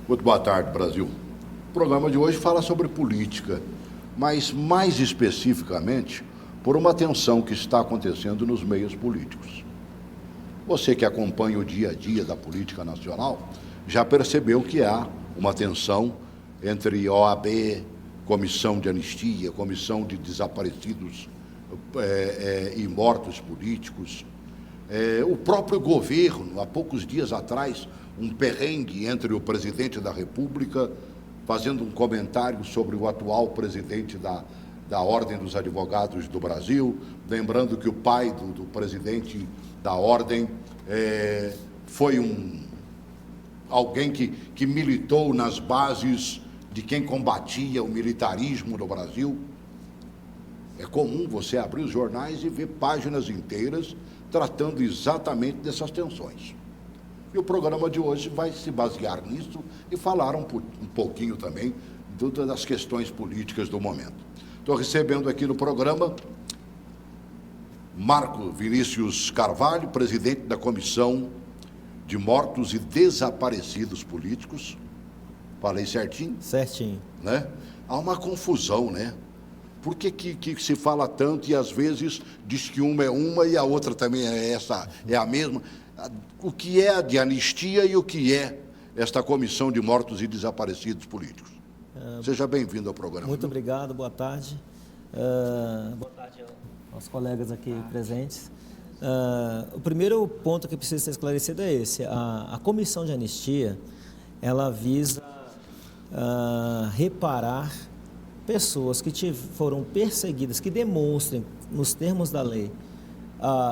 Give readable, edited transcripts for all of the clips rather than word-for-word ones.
Muito boa tarde, Brasil. O programa de hoje fala sobre política, mas mais especificamente por uma tensão que está acontecendo nos meios políticos. Você que acompanha o dia a dia da política nacional já percebeu que há uma tensão entre OAB, Comissão de Anistia, Comissão de Desaparecidos e Mortos Políticos. O próprio governo, há poucos dias atrás, um perrengue entre o presidente da República, fazendo um comentário sobre o atual presidente da Ordem dos Advogados do Brasil, lembrando que o pai do presidente da Ordem foi alguém que militou nas bases de quem combatia o militarismo no Brasil. É comum você abrir os jornais e ver páginas inteiras tratando exatamente dessas tensões. E o programa de hoje vai se basear nisso e falar um pouquinho também das questões políticas do momento. Estou recebendo aqui no programa Marco Vinícius Carvalho, presidente da Comissão de Mortos e Desaparecidos Políticos. Falei certinho? Certinho. Né? Há uma confusão, né? Por que se fala tanto e às vezes diz que uma é uma e a outra também é a mesma? O que é de anistia e o que é esta Comissão de Mortos e Desaparecidos Políticos? Seja bem-vindo ao programa. Muito obrigado, boa tarde. Boa tarde aos colegas aqui presentes. O primeiro ponto que precisa ser esclarecido é esse. A Comissão de Anistia, ela visa reparar pessoas que foram perseguidas, que demonstrem, nos termos da lei,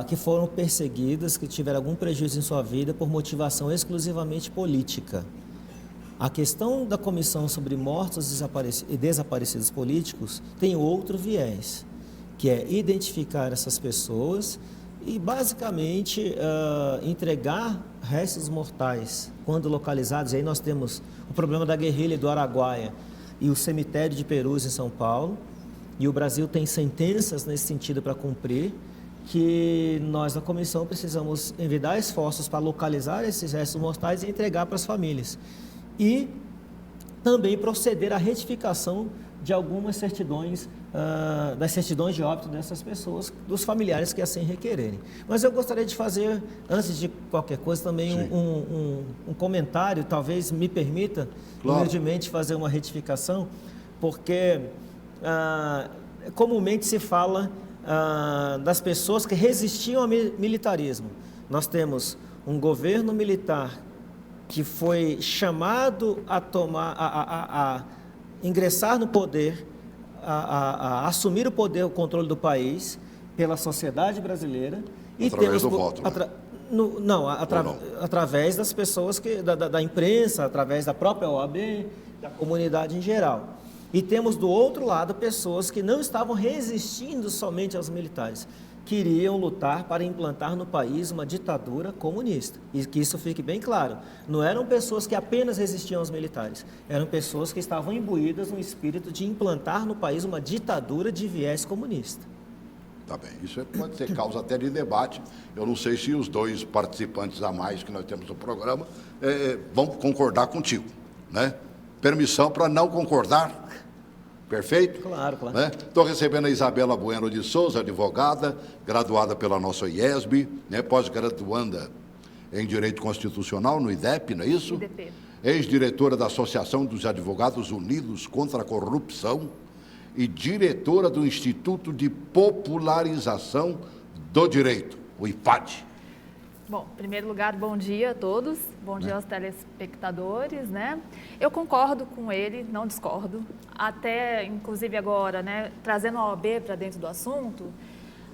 que foram perseguidas, que tiveram algum prejuízo em sua vida por motivação exclusivamente política. A questão da Comissão sobre Mortos e Desaparecidos Políticos tem outro viés, que é identificar essas pessoas e, basicamente, entregar restos mortais, quando localizados. E aí nós temos o problema da guerrilha do Araguaia e o cemitério de Perus, em São Paulo, e o Brasil tem sentenças nesse sentido para cumprir, que nós, da comissão, precisamos envidar esforços para localizar esses restos mortais e entregar para as famílias. E também proceder à retificação de algumas certidões, das certidões de óbito dessas pessoas, dos familiares que assim requererem. Mas eu gostaria de fazer, antes de qualquer coisa, também um comentário, talvez me permita, claro, humildemente fazer uma retificação, porque comumente se fala das pessoas que resistiam ao militarismo. Nós temos um governo militar que foi chamado a ingressar no poder, a assumir o poder, o controle do país pela sociedade brasileira. Através do voto, né? Através das pessoas, da imprensa, através da própria OAB, da comunidade em geral. E temos do outro lado pessoas que não estavam resistindo somente aos militares, queriam lutar para implantar no país uma ditadura comunista. E que isso fique bem claro, não eram pessoas que apenas resistiam aos militares, eram pessoas que estavam imbuídas no espírito de implantar no país uma ditadura de viés comunista. Tá bem, isso pode ser causa até de debate. Eu não sei se os dois participantes a mais que nós temos no programa vão concordar contigo, né? Permissão para não concordar? Perfeito? Claro, claro. Estou recebendo a Isabela Bueno de Souza, advogada, graduada pela nossa IESB, pós-graduanda em Direito Constitucional no IDEP, não é isso? IDP. Ex-diretora da Associação dos Advogados Unidos contra a Corrupção e diretora do Instituto de Popularização do Direito, o IPAD. Bom, em primeiro lugar, bom dia a todos, bom dia aos telespectadores, né? Eu concordo com ele, não discordo, até inclusive agora, né, trazendo a OAB para dentro do assunto,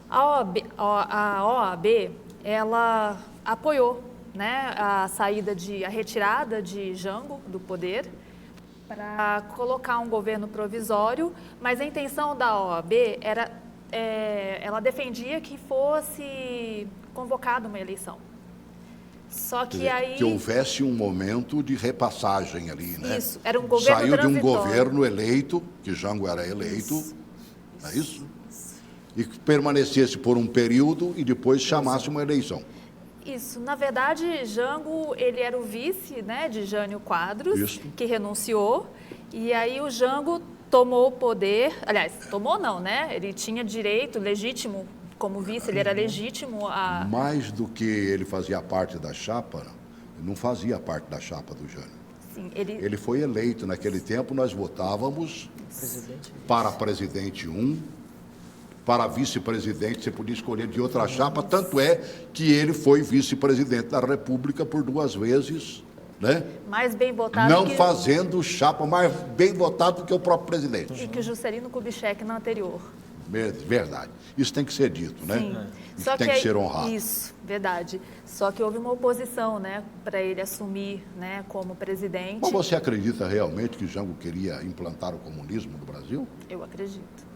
a OAB, ela apoiou, né, a retirada de Jango do poder para colocar um governo provisório, mas a intenção da OAB era, ela defendia que fosse convocada uma eleição. Só que aí... Que houvesse um momento de repassagem ali, né? Isso, era um governo Saiu de um transitório. governo eleito, que Jango era eleito, não é isso? E que permanecesse por um período e depois chamasse uma eleição. Isso, na verdade, Jango, ele era o vice, né, de Jânio Quadros, Isso. que renunciou, e aí o Jango tomou o poder, aliás, tomou não, né, ele tinha direito legítimo, como vice, ele era legítimo a... Mais do que ele fazia parte da chapa, ele não fazia parte da chapa do Jânio. Sim, Ele foi eleito naquele tempo, nós votávamos Presidente. para presidente para vice-presidente, você podia escolher de outra chapa, tanto é que ele foi vice-presidente da República por 2 vezes, né? mais bem votado Não que, fazendo chapa, mais bem votado do que o próprio presidente. e que o Juscelino Kubitschek na anterior. Verdade. Isso tem que ser dito, né? Sim. Isso tem que ser honrado. Isso, verdade. Só que houve uma oposição, né, para ele assumir, né, como presidente. Mas você acredita realmente que Jango queria implantar o comunismo no Brasil? Eu acredito.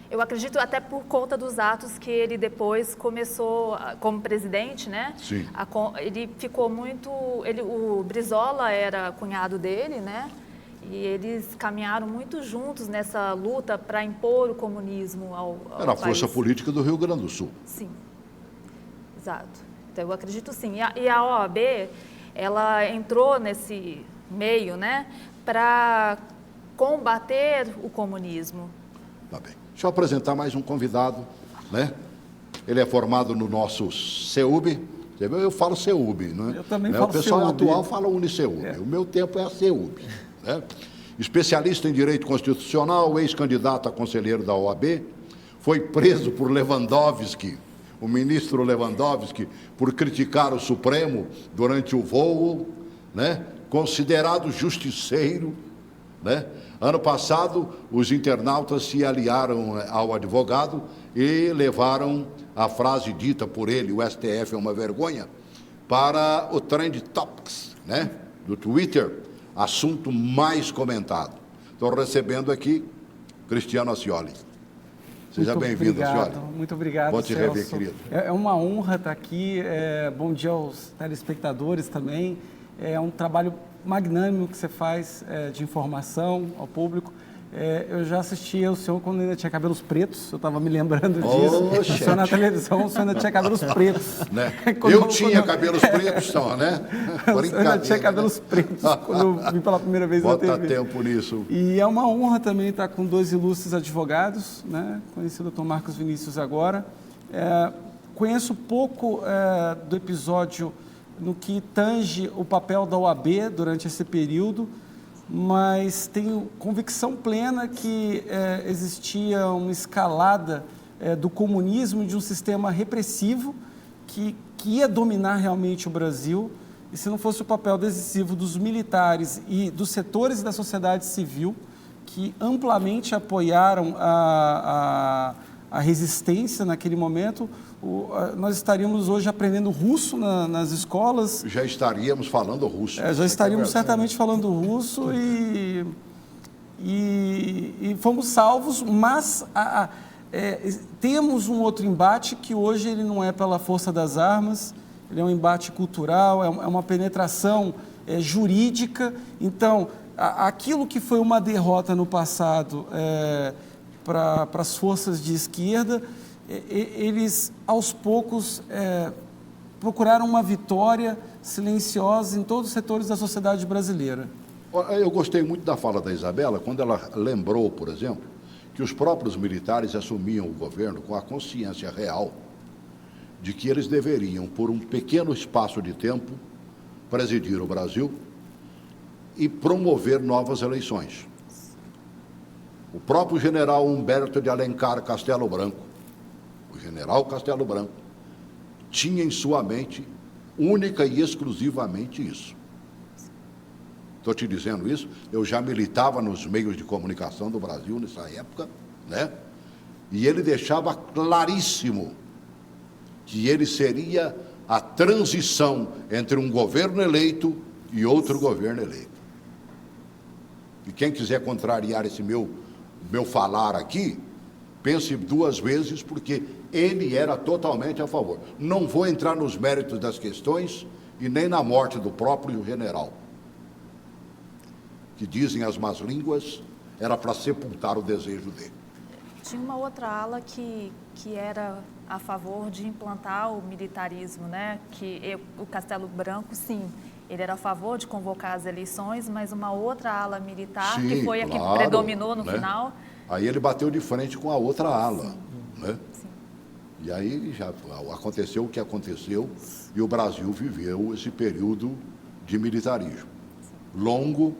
Eu acredito até por conta dos atos que ele depois começou, como presidente, né? Sim. Ele ficou muito... o Brizola era cunhado dele, né? E eles caminharam muito juntos nessa luta para impor o comunismo ao Era a força país. política do Rio Grande do Sul. Sim, exato. Então, eu acredito sim. E a OAB, ela entrou nesse meio, né, para combater o comunismo. Tá bem. Deixa eu apresentar mais um convidado, né? Ele é formado no nosso CEUB. Eu falo CEUB, não é? Eu também Né? falo O pessoal CEUB. atual fala UniCEUB. O meu tempo é a CEUB. Né? Especialista em Direito Constitucional, ex-candidato a conselheiro da OAB, foi preso por Lewandowski, o ministro Lewandowski, por criticar o Supremo durante o voo, né? Considerado justiceiro, né? Ano passado, os internautas se aliaram ao advogado e levaram a frase dita por ele, o STF é uma vergonha, para o Trend Topics, né? Do Twitter, assunto mais comentado. Estou recebendo aqui Cristiano Ascioli. Seja bem-vindo, Ascioli. Muito obrigado, Bom te Celso. rever, querido. É uma honra estar aqui. Bom dia aos telespectadores também. É um trabalho magnânimo que você faz de informação ao público. Eu já assisti ao senhor quando ainda tinha cabelos pretos, eu estava me lembrando disso. O senhor na televisão, o senhor ainda tinha cabelos pretos. Né? Eu tinha cabelos pretos, só, né? O senhor ainda tinha cabelos pretos quando eu vi pela primeira vez na TV. Bota tempo nisso. E é uma honra também estar com 2 ilustres advogados, né? Conheci o Dr. Marcos Vinícius agora. Conheço pouco do episódio no que tange o papel da OAB durante esse período, mas tenho convicção plena que existia uma escalada do comunismo, de um sistema repressivo que ia dominar realmente o Brasil, e se não fosse o papel decisivo dos militares e dos setores da sociedade civil, que amplamente apoiaram a resistência naquele momento, nós estaríamos hoje aprendendo russo nas escolas. Já estaríamos falando russo. Já estaríamos certamente falando russo e fomos salvos, mas temos um outro embate que hoje ele não é pela força das armas, ele é um embate cultural, é uma penetração jurídica. Então, aquilo que foi uma derrota no passado para as forças de esquerda, eles, aos poucos, procuraram uma vitória silenciosa em todos os setores da sociedade brasileira. Eu gostei muito da fala da Isabela, quando ela lembrou, por exemplo, que os próprios militares assumiam o governo com a consciência real de que eles deveriam, por um pequeno espaço de tempo, presidir o Brasil e promover novas eleições. O próprio general Humberto de Alencar Castelo Branco, o general Castelo Branco, tinha em sua mente única e exclusivamente isso. Estou te dizendo isso, eu já militava nos meios de comunicação do Brasil nessa época, né? E ele deixava claríssimo que ele seria a transição entre um governo eleito e outro governo eleito. E quem quiser contrariar esse meu falar aqui, pense 2 vezes, porque ele era totalmente a favor. Não vou entrar nos méritos das questões e nem na morte do próprio general, que dizem as más línguas, era para sepultar o desejo dele. Tinha uma outra ala que era a favor de implantar o militarismo, né? O Castelo Branco, sim, ele era a favor de convocar as eleições, mas uma outra ala militar, Sim, que foi a que claro, predominou no né? final. Aí ele bateu de frente com a outra ala, né? Sim. E aí já aconteceu o que aconteceu e o Brasil viveu esse período de militarismo. Longo,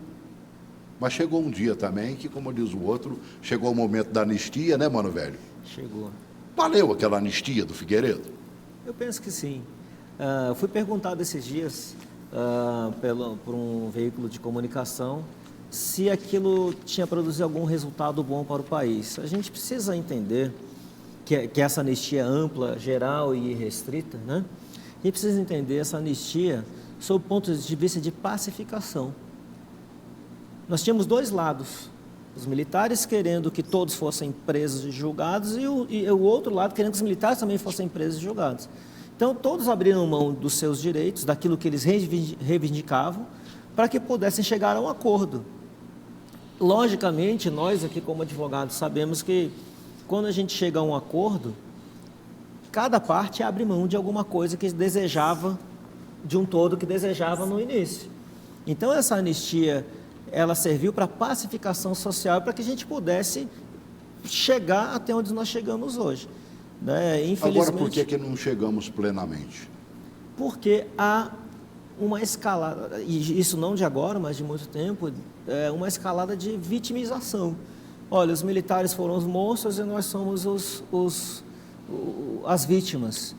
mas chegou um dia também que, como diz o outro, chegou o momento da anistia, né, mano velho? Chegou. Valeu aquela anistia do Figueiredo? Eu penso que sim. Fui perguntado esses dias por um veículo de comunicação se aquilo tinha produzido algum resultado bom para o país. A gente precisa entender que essa anistia é ampla, geral e restrita, né? A gente precisa entender essa anistia sob o ponto de vista de pacificação. Nós tínhamos dois lados, os militares querendo que todos fossem presos e julgados e o outro lado querendo que os militares também fossem presos e julgados. Então, todos abriram mão dos seus direitos, daquilo que eles reivindicavam, para que pudessem chegar a um acordo. Logicamente, nós aqui como advogados sabemos que quando a gente chega a um acordo, cada parte abre mão de alguma coisa que desejava, de um todo que desejava no início. Então, essa anistia, ela serviu para pacificação social, para que a gente pudesse chegar até onde nós chegamos hoje. Né? Infelizmente, Agora, por que não chegamos plenamente? Porque há uma escalada, e isso não de agora, mas de muito tempo, uma escalada de vitimização. Olha, os militares foram os monstros e nós somos as vítimas.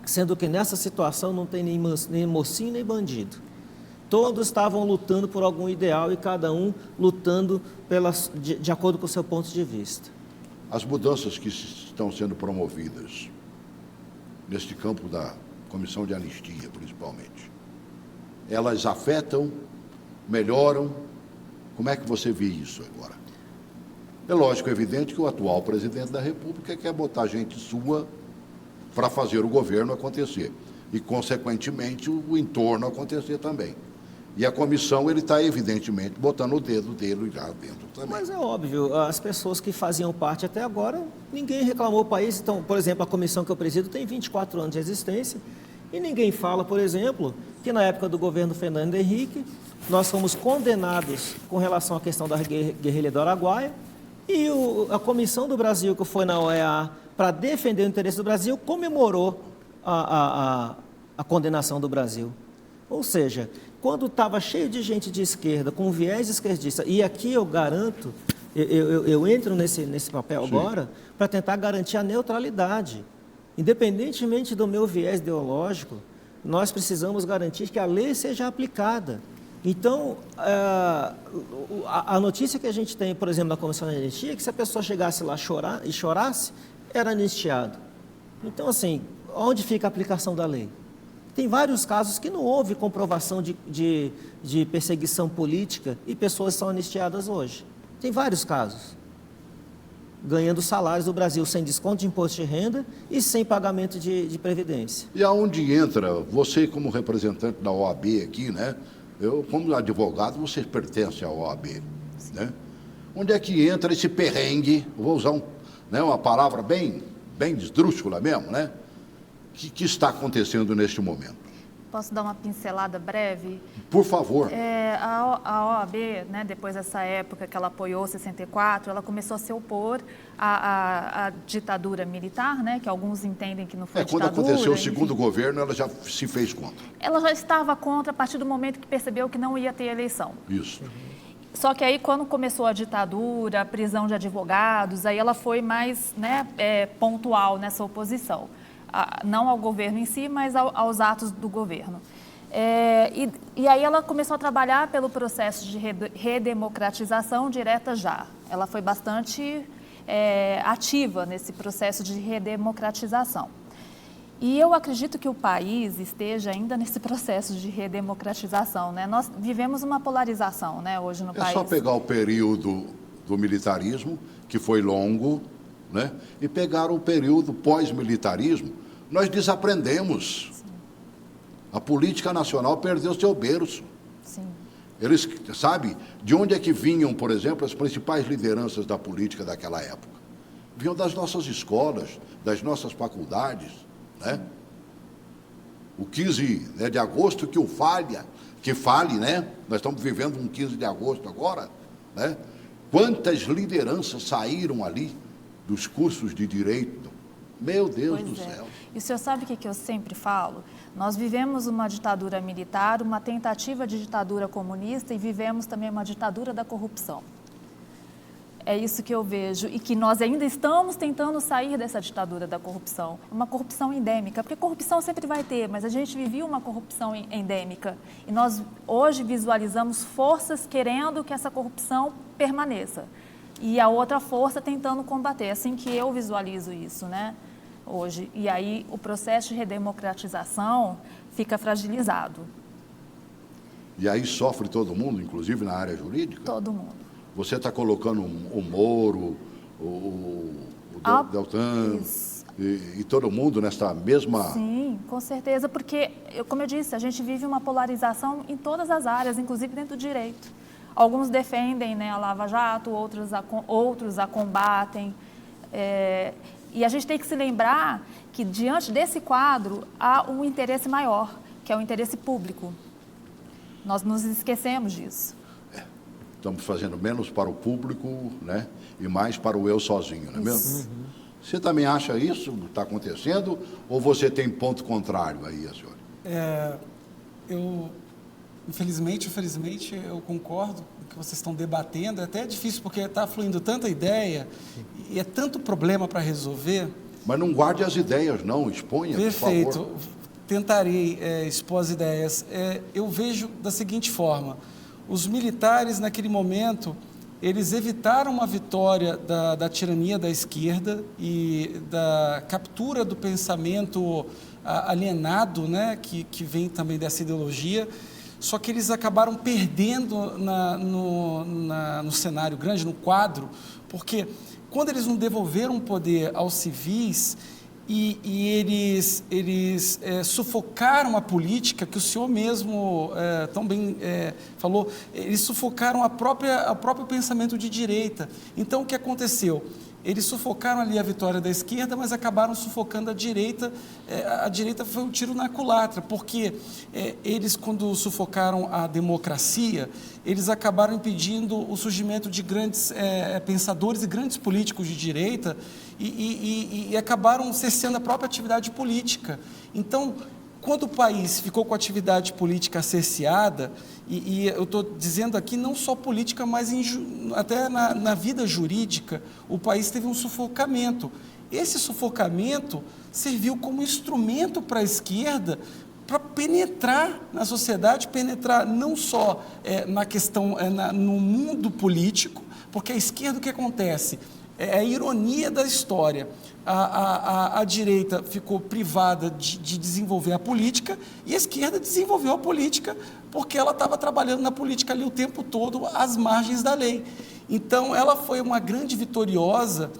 Sendo que nessa situação não tem nem mocinho nem bandido. Todos estavam lutando por algum ideal e cada um lutando de acordo com o seu ponto de vista. As mudanças que estão sendo promovidas neste campo da Comissão de Anistia, principalmente, elas afetam, melhoram? Como é que você vê isso agora? É lógico, é evidente que o atual presidente da República quer botar gente sua para fazer o governo acontecer e, consequentemente, o entorno acontecer também. E a comissão, ele está, evidentemente, botando o dedo dele já dentro também. Mas é óbvio, as pessoas que faziam parte até agora, ninguém reclamou o país. Então, por exemplo, a comissão que eu presido tem 24 anos de existência e ninguém fala, por exemplo, que na época do governo Fernando Henrique, nós fomos condenados com relação à questão da guerrilha do Araguaia e a Comissão do Brasil, que foi na OEA para defender o interesse do Brasil, comemorou a condenação do Brasil. Ou seja, quando estava cheio de gente de esquerda, com viés esquerdista, e aqui eu garanto, eu entro nesse papel agora, para tentar garantir a neutralidade. Independentemente do meu viés ideológico, nós precisamos garantir que a lei seja aplicada. Então, a notícia que a gente tem, por exemplo, na Comissão de Anistia, é que se a pessoa chegasse lá e chorasse, era anistiado. Então, assim, onde fica a aplicação da lei? Tem vários casos que não houve comprovação de perseguição política e pessoas são anistiadas hoje. Tem vários casos. Ganhando salários do Brasil sem desconto de imposto de renda e sem pagamento de previdência. E aonde entra, você como representante da OAB aqui, né? Eu, como advogado, você pertence à OAB, né? Onde é que entra esse perrengue, vou usar uma palavra bem esdrúxula mesmo, né? Que está acontecendo neste momento? Posso dar uma pincelada breve? Por favor. A OAB, né, depois dessa época que ela apoiou 64, ela começou a se opor à ditadura militar, né, que alguns entendem que não foi ditadura. Quando aconteceu o segundo governo, ela já se fez contra. Ela já estava contra a partir do momento que percebeu que não ia ter eleição. Isso. Só que aí, quando começou a ditadura, a prisão de advogados, aí ela foi mais, né, pontual nessa oposição. Não ao governo em si, mas aos atos do governo. E aí ela começou a trabalhar pelo processo de redemocratização direta já. Ela foi bastante ativa nesse processo de redemocratização. E eu acredito que o país esteja ainda nesse processo de redemocratização, né? Nós vivemos uma polarização, né, hoje no país. É só pegar o período do militarismo, que foi longo, né, e pegar o período pós-militarismo. Nós desaprendemos. Sim. A política nacional perdeu seu berço. Sim. Eles, sabe, de onde é que vinham, por exemplo, as principais lideranças da política daquela época? vinham das nossas escolas, das nossas faculdades, né? O 15, né, de agosto que fale, né? Nós estamos vivendo um 15 de agosto agora, né? Quantas lideranças saíram ali dos cursos de direito? Meu Deus do céu. E o senhor sabe o que eu sempre falo? Nós vivemos uma ditadura militar, uma tentativa de ditadura comunista e vivemos também uma ditadura da corrupção. É isso que eu vejo e que nós ainda estamos tentando sair dessa ditadura da corrupção. Uma corrupção endêmica, porque corrupção sempre vai ter, mas a gente vivia uma corrupção endêmica. E nós hoje visualizamos forças querendo que essa corrupção permaneça. E a outra força tentando combater. É assim que eu visualizo isso, né, hoje. E aí o processo de redemocratização fica fragilizado. E aí sofre todo mundo, inclusive na área jurídica? Todo mundo. Você está colocando o Moro, o Deltan e todo mundo nessa mesma... Sim, com certeza, porque, como eu disse, a gente vive uma polarização em todas as áreas, inclusive dentro do direito. Alguns defendem, né, a Lava Jato, outros a combatem. E a gente tem que se lembrar que, diante desse quadro, há um interesse maior, que é o interesse público. Nós nos esquecemos disso. Estamos fazendo menos para o público, né, e mais para o eu sozinho, não é mesmo? Uhum. Você também acha isso está acontecendo ou você tem ponto contrário aí, a senhora? Infelizmente, eu concordo com o que vocês estão debatendo. É até difícil porque está fluindo tanta ideia e é tanto problema para resolver. Mas não guarde as ideias, não. Exponha, perfeito. Por favor. Tentarei expor as ideias. Eu vejo da seguinte forma. Os militares, naquele momento, eles evitaram uma vitória da tirania da esquerda e da captura do pensamento alienado, né, que vem também dessa ideologia, só que eles acabaram perdendo no cenário grande, no quadro, porque quando eles não devolveram o poder aos civis, e eles sufocaram a política, que o senhor mesmo tão bem falou, eles sufocaram o próprio pensamento de direita. Então, o que aconteceu? Eles sufocaram ali a vitória da esquerda, mas acabaram sufocando a direita. A direita foi um tiro na culatra, porque eles, quando sufocaram a democracia, eles acabaram impedindo o surgimento de grandes pensadores e grandes políticos de direita e acabaram cerceando a própria atividade política. Então, quando o país ficou com a atividade política cerceada, e eu estou dizendo aqui não só política, mas até na vida jurídica, o país teve um sufocamento. Esse sufocamento serviu como instrumento para a esquerda para penetrar na sociedade, penetrar não só na questão, no mundo político, porque a esquerda, o que acontece? É a ironia da história. A direita ficou privada de desenvolver a política e a esquerda desenvolveu a política porque ela estava trabalhando na política ali o tempo todo às margens da lei. Então, ela foi uma grande vitoriosa,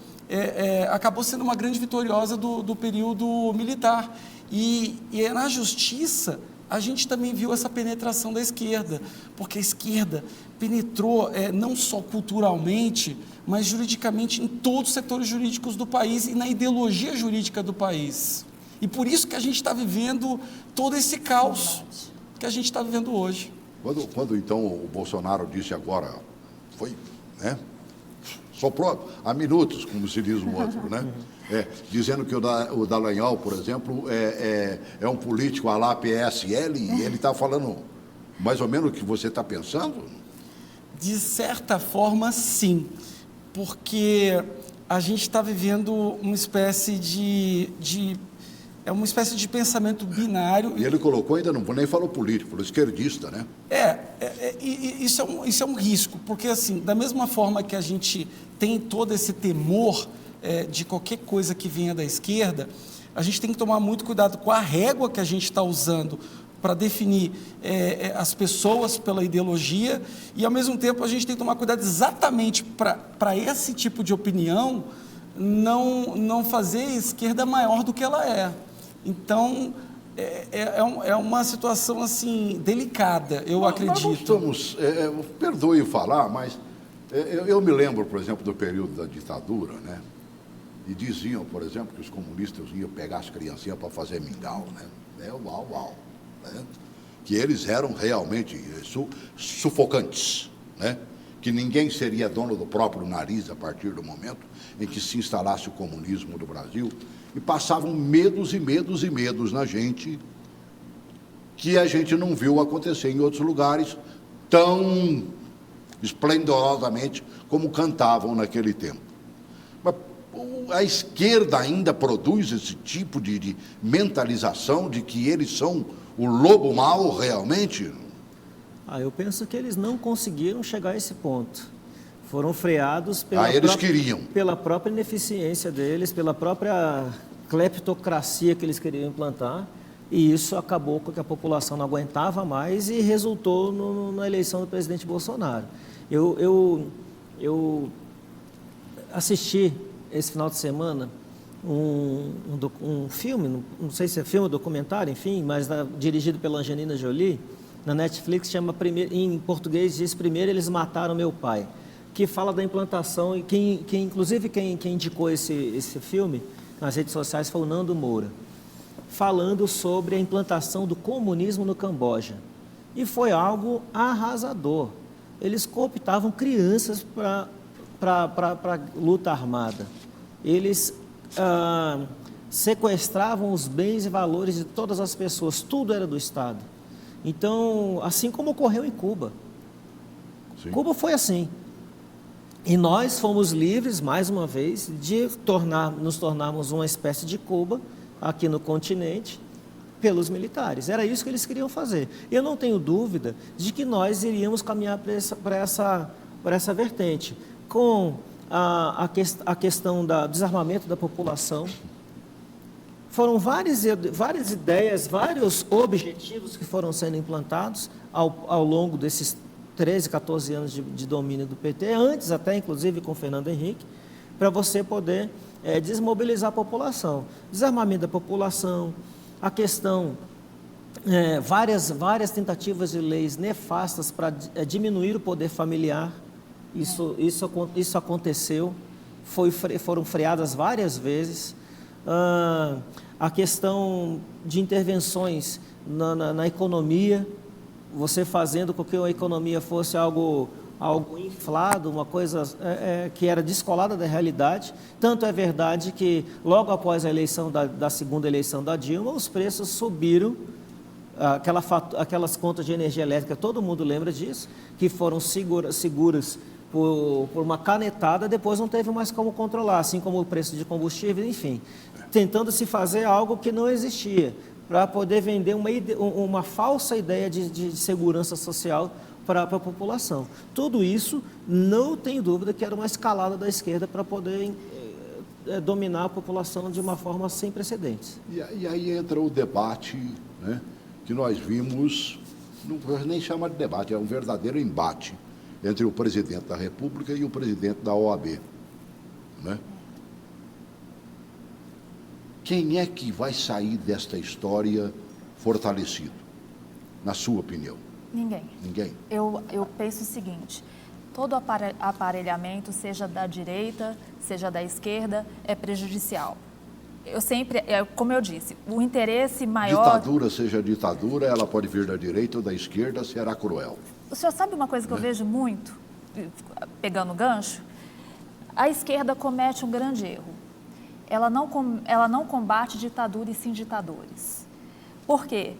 acabou sendo uma grande vitoriosa do período militar. E na justiça, a gente também viu essa penetração da esquerda, porque a esquerda penetrou não só culturalmente, mas juridicamente em todos os setores jurídicos do país e na ideologia jurídica do país. E por isso que a gente está vivendo todo esse caos que a gente está vivendo hoje. Quando então o Bolsonaro disse agora, soprou há minutos, como se diz o outro, né? Dizendo que o Dallagnol, por exemplo, é um político à la PSL, e ele está falando mais ou menos o que você está pensando? De certa forma, sim, porque a gente está vivendo uma espécie de pensamento binário. E ele colocou, ainda não nem falou político, falou esquerdista, né? Isso é um risco, porque assim, da mesma forma que a gente tem todo esse temor de qualquer coisa que venha da esquerda, a gente tem que tomar muito cuidado com a régua que a gente está usando para definir as pessoas pela ideologia, e ao mesmo tempo a gente tem que tomar cuidado exatamente para esse tipo de opinião não fazer a esquerda maior do que ela é. Então, é uma situação assim delicada, eu acredito. Nós estamos, perdoe falar, mas eu me lembro, por exemplo, do período da ditadura, né? E diziam, por exemplo, que os comunistas iam pegar as criancinhas para fazer mingau, né? Uau, uau. Né? Que eles eram realmente sufocantes, né? Que ninguém seria dono do próprio nariz a partir do momento em que se instalasse o comunismo no Brasil, e passavam medos e medos e medos na gente, que a gente não viu acontecer em outros lugares tão esplendorosamente como cantavam naquele tempo. Mas a esquerda ainda produz esse tipo de mentalização de que eles são o lobo mau realmente? Eu penso que eles não conseguiram chegar a esse ponto. Foram freados pela própria ineficiência deles, pela própria cleptocracia que eles queriam implantar, e isso acabou com que a população não aguentava mais e resultou na eleição do presidente Bolsonaro. Eu assisti esse final de semana um filme, não sei se é filme ou documentário, enfim, mas dirigido pela Angelina Jolie, na Netflix, em português diz Primeiro Eles Mataram Meu Pai, que fala da implantação, e inclusive quem indicou esse filme nas redes sociais foi o Nando Moura, falando sobre a implantação do comunismo no Camboja. E foi algo arrasador. Eles cooptavam crianças para luta armada. Eles sequestravam os bens e valores de todas as pessoas, tudo era do Estado. Então, assim como ocorreu em Cuba. Sim. Cuba foi assim. E nós fomos livres, mais uma vez, de nos tornarmos uma espécie de Cuba aqui no continente pelos militares. Era isso que eles queriam fazer. Eu não tenho dúvida de que nós iríamos caminhar para essa vertente, com a questão do desarmamento da população. Foram várias ideias, vários objetivos que foram sendo implantados ao longo desses 13, 14 anos de domínio do PT, antes até, inclusive, com Fernando Henrique, para você poder desmobilizar a população. Desarmamento da população, a questão, várias tentativas de leis nefastas para diminuir o poder familiar, isso aconteceu, foram freadas várias vezes. A questão de intervenções na economia, você fazendo com que a economia fosse algo inflado, uma coisa que era descolada da realidade. Tanto é verdade que, logo após a eleição da segunda eleição da Dilma, os preços subiram, aquelas contas de energia elétrica, todo mundo lembra disso, que foram seguras por uma canetada, depois não teve mais como controlar, assim como o preço de combustível, enfim, tentando se fazer algo que não existia, para poder vender uma falsa ideia de segurança social para a população. Tudo isso, não tenho dúvida que era uma escalada da esquerda para poder dominar a população de uma forma sem precedentes. E aí entra o debate, né, que nós vimos, não nem chama de debate, é um verdadeiro embate entre o presidente da República e o presidente da OAB, né? Quem é que vai sair desta história fortalecido, na sua opinião? Ninguém. Ninguém? Eu penso o seguinte, todo aparelhamento, seja da direita, seja da esquerda, é prejudicial. Eu sempre, como eu disse, o interesse maior... Ditadura, seja ditadura, ela pode vir da direita ou da esquerda, será cruel. O senhor sabe uma coisa que eu vejo muito, pegando o gancho? A esquerda comete um grande erro. Ela não combate ditadura e sim ditadores. Por quê?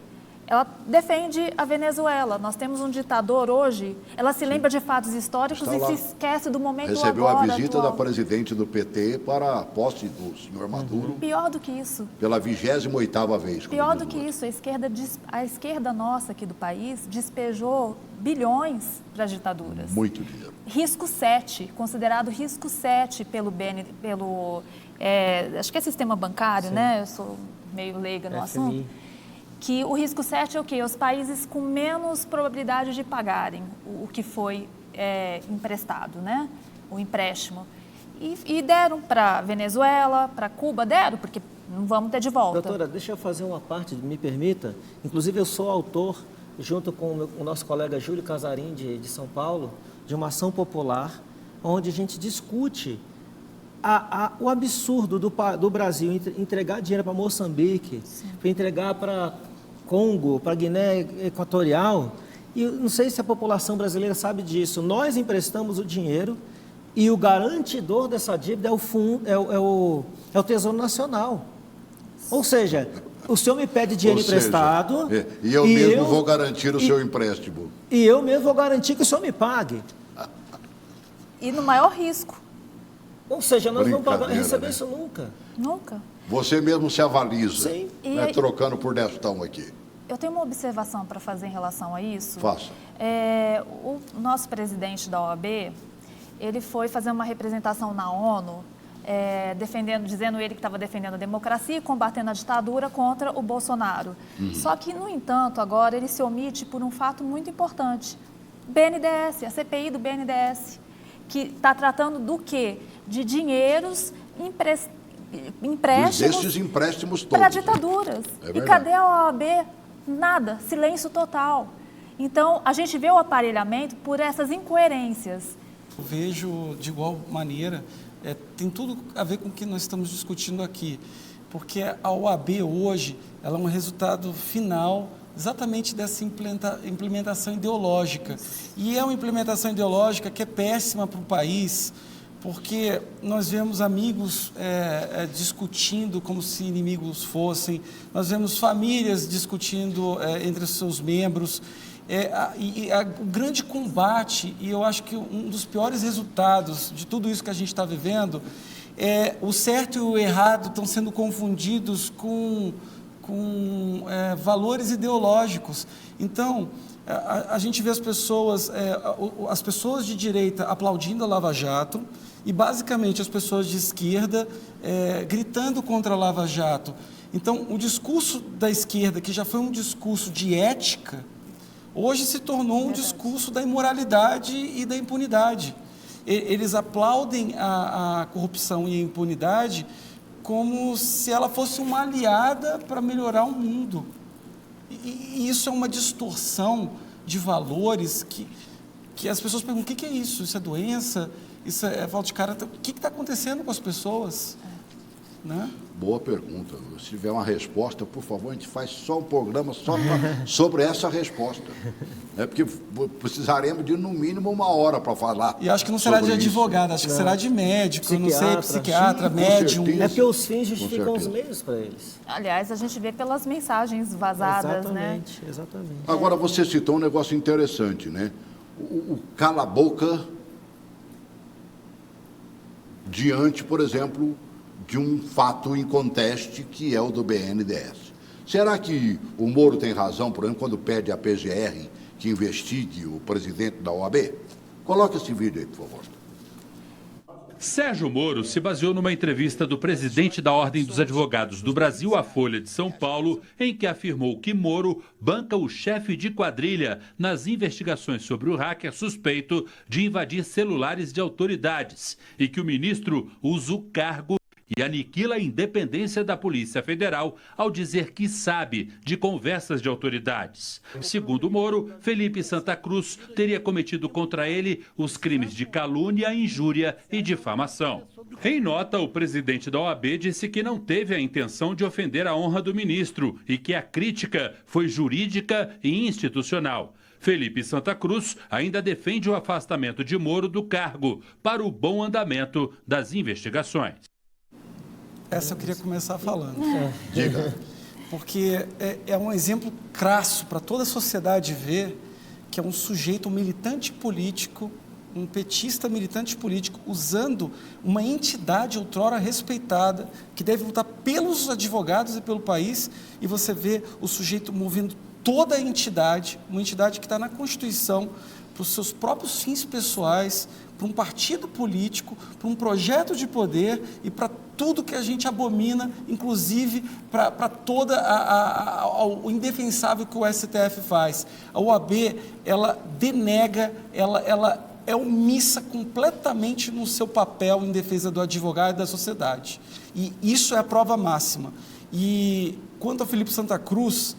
Ela defende a Venezuela. Nós temos um ditador hoje, ela se lembra de fatos históricos e se esquece do momento agora. Recebeu a visita da presidente do PT para a posse do senhor Maduro. Pior do que isso. Pela 28ª vez. Pior do que isso, a esquerda nossa aqui do país despejou bilhões para as ditaduras. Muito dinheiro. Risco 7, considerado risco 7 acho que é sistema bancário, né? Eu sou meio leiga no assunto. Que o risco 7 é o quê? Os países com menos probabilidade de pagarem o que foi emprestado, né? O empréstimo. E deram para Venezuela, para Cuba, deram, porque não vamos ter de volta. Doutora, deixa eu fazer uma parte, me permita. Inclusive, eu sou autor, junto com o nosso colega Júlio Casarim, de São Paulo, de uma ação popular, onde a gente discute o absurdo do Brasil entregar dinheiro para Moçambique, para entregar para Congo, para Guiné Equatorial, e eu não sei se a população brasileira sabe disso, nós emprestamos o dinheiro e o garantidor dessa dívida é o Tesouro Nacional. Ou seja, o senhor me pede dinheiro emprestado... E eu mesmo vou garantir o seu empréstimo. E eu mesmo vou garantir que o senhor me pague. E no maior risco. Ou seja, nós não vamos receber isso nunca. Nunca. Você mesmo se avaliza, Sim. Né, trocando por destão aqui. Eu tenho uma observação para fazer em relação a isso. Faça. O nosso presidente da OAB, ele foi fazer uma representação na ONU, dizendo ele que estava defendendo a democracia e combatendo a ditadura contra o Bolsonaro. Só que, no entanto, agora ele se omite por um fato muito importante. BNDES, a CPI do BNDES, que está tratando do quê? De dinheiros empréstimos Desses empréstimos todos. para ditaduras. E cadê a OAB? Nada, silêncio total. Então, a gente vê o aparelhamento por essas incoerências. Eu vejo de igual maneira, tem tudo a ver com o que nós estamos discutindo aqui, porque a OAB hoje, ela é um resultado final exatamente dessa implementação ideológica. E é uma implementação ideológica que é péssima para o país, porque nós vemos amigos discutindo como se inimigos fossem, nós vemos famílias discutindo entre os seus membros, o grande combate, e eu acho que um dos piores resultados de tudo isso que a gente está vivendo, o certo e o errado estão sendo confundidos com valores ideológicos. Então, a gente vê as pessoas de direita aplaudindo a Lava Jato e, basicamente, as pessoas de esquerda gritando contra a Lava Jato. Então, o discurso da esquerda, que já foi um discurso de ética, hoje se tornou um discurso da imoralidade e da impunidade. Eles aplaudem a corrupção e a impunidade como se ela fosse uma aliada para melhorar o mundo. E isso é uma distorção de valores que as pessoas perguntam, o que é isso? Isso é doença? Isso é falta de caráter? O que está acontecendo com as pessoas? Né? Boa pergunta. Se tiver uma resposta, por favor, a gente faz só um programa sobre essa resposta. Porque precisaremos de, no mínimo, 1 hora para falar. E acho que não será de advogado, acho que será de médico, não sei, psiquiatra, médium. É porque os fins justificam os meios para eles. Aliás, a gente vê pelas mensagens vazadas, exatamente, né? Exatamente. Agora, você citou um negócio interessante, né? O cala-boca diante, por exemplo, de um fato em conteste, que é o do BNDES. Será que o Moro tem razão, por exemplo, quando pede à PGR que investigue o presidente da OAB? Coloque esse vídeo aí, por favor. Sérgio Moro se baseou numa entrevista do presidente da Ordem dos Advogados do Brasil à Folha de São Paulo, em que afirmou que Moro banca o chefe de quadrilha nas investigações sobre o hacker suspeito de invadir celulares de autoridades e que o ministro usa o cargo e aniquila a independência da Polícia Federal ao dizer que sabe de conversas de autoridades. Segundo Moro, Felipe Santa Cruz teria cometido contra ele os crimes de calúnia, injúria e difamação. Em nota, o presidente da OAB disse que não teve a intenção de ofender a honra do ministro e que a crítica foi jurídica e institucional. Felipe Santa Cruz ainda defende o afastamento de Moro do cargo para o bom andamento das investigações. Essa eu queria começar falando. Diga. Porque é um exemplo crasso para toda a sociedade ver que é um sujeito, um militante político, um petista militante político, usando uma entidade outrora respeitada, que deve lutar pelos advogados e pelo país, e você vê o sujeito movendo toda a entidade, uma entidade que está na Constituição, para os seus próprios fins pessoais, para um partido político, para um projeto de poder e para tudo que a gente abomina, inclusive para toda o indefensável que o STF faz. A OAB, ela denega, ela é omissa completamente no seu papel em defesa do advogado e da sociedade. E isso é a prova máxima. E quanto a Felipe Santa Cruz,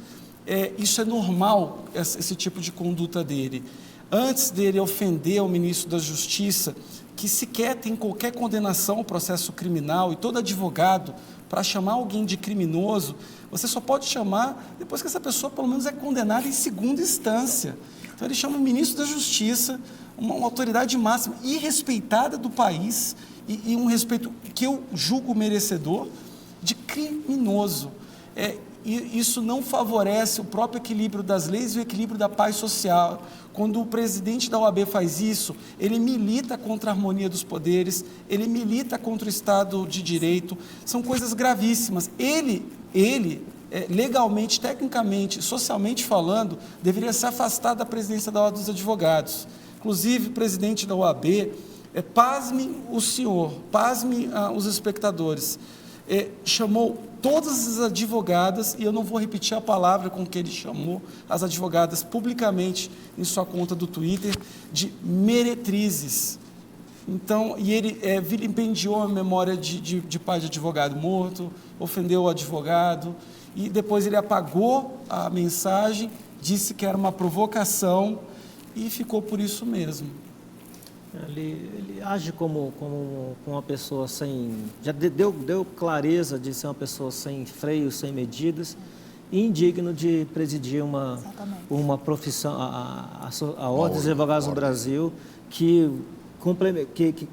isso é normal, esse tipo de conduta dele. Antes dele ofender o ministro da Justiça, que sequer tem qualquer condenação ao processo criminal, e todo advogado, para chamar alguém de criminoso, você só pode chamar depois que essa pessoa, pelo menos, é condenada em segunda instância. Então, ele chama o ministro da Justiça, uma autoridade máxima e respeitada do país, e um respeito que eu julgo merecedor, de criminoso. E isso não favorece o próprio equilíbrio das leis e o equilíbrio da paz social. Quando o presidente da OAB faz isso, ele milita contra a harmonia dos poderes, ele milita contra o Estado de Direito, são coisas gravíssimas. Ele legalmente, tecnicamente, socialmente falando, deveria se afastar da presidência da Ordem dos Advogados. Inclusive, o presidente da OAB, pasme o senhor, pasme os espectadores, chamou todas as advogadas, e eu não vou repetir a palavra com que ele chamou as advogadas publicamente em sua conta do Twitter, de meretrizes. Então, e ele vilipendiou a memória de pai de advogado morto, ofendeu o advogado, e depois ele apagou a mensagem, disse que era uma provocação, e ficou por isso mesmo. Ele age como uma pessoa sem... Já deu clareza de ser uma pessoa sem freio, sem medidas, e indigno de presidir uma profissão, a Ordem dos Advogados no Brasil, que,